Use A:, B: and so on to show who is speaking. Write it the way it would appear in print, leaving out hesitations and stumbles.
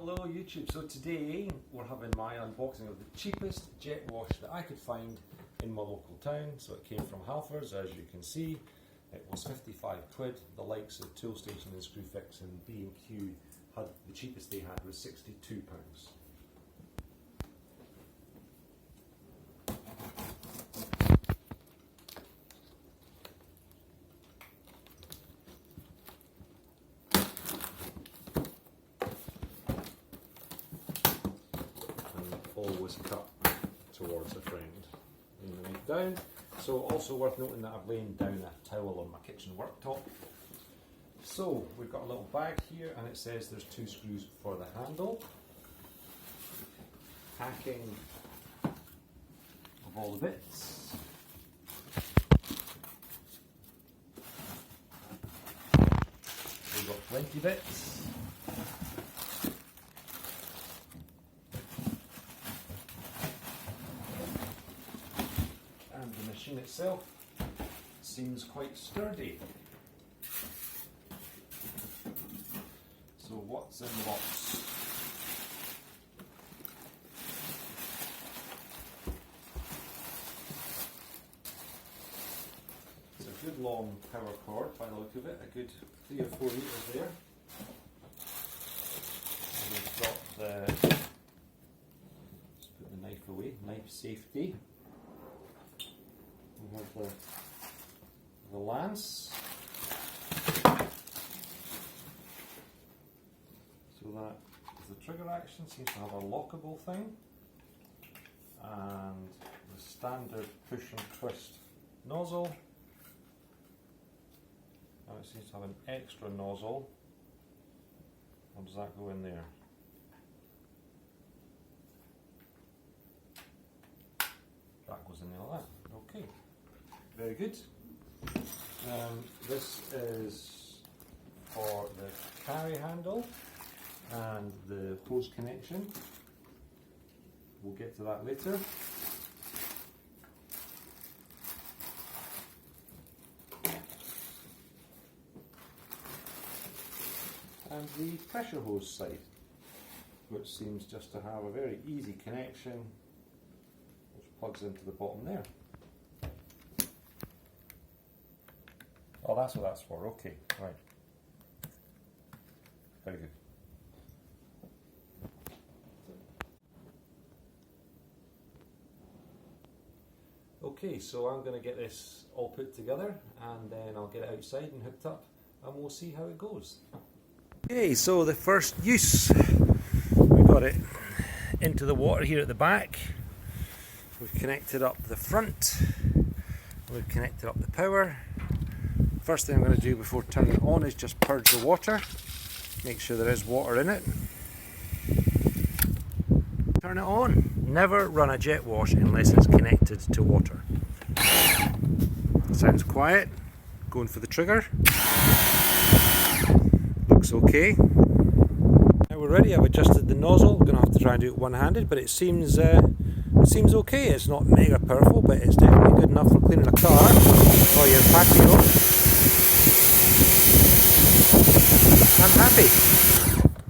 A: Hello YouTube, so today we're having my unboxing of the cheapest jet wash that I could find in my local town. So it came from Halford's, as you can see. It was 55 quid. The likes of Toolstation and Screwfix and B&Q had, the cheapest they had was £62. Always cut towards the front and the knife down. So also worth noting that I've laid down a towel on my kitchen worktop. So we've got a little bag here and it says there's 2 screws for the handle. Packing of all the bits. We've got plenty bits. The machine itself seems quite sturdy. So what's in the box? It's a good long power cord by the look of it, a good 3 or 4 litres there. And we've got the, let's put the knife away, knife safety. We have the lance, so that is the trigger action, seems to have a lockable thing, and the standard push and twist nozzle. Now it seems to have an extra nozzle. How does that go in there? That goes in there like that. Okay. Very good. This is for the carry handle and the hose connection. We'll get to that later. And the pressure hose side, which seems just to have a very easy connection, which plugs into the bottom there. Oh, that's what that's for. Okay, right. Very good. Okay, so I'm going to get this all put together and then I'll get it outside and hooked up and we'll see how it goes. Okay, so the first use. We've got it into the water here at the back. We've connected up the front. We've connected up the power. First thing I'm going to do before turning it on is just purge the water, make sure there is water in it. Turn it on. Never run a jet wash unless it's connected to water. Sounds quiet. Going for the trigger. Looks okay. Now we're ready. I've adjusted the nozzle. We're going to have to try and do it one-handed, but it seems okay. It's not mega powerful, but it's definitely good enough for cleaning a car or your patio. I'm happy.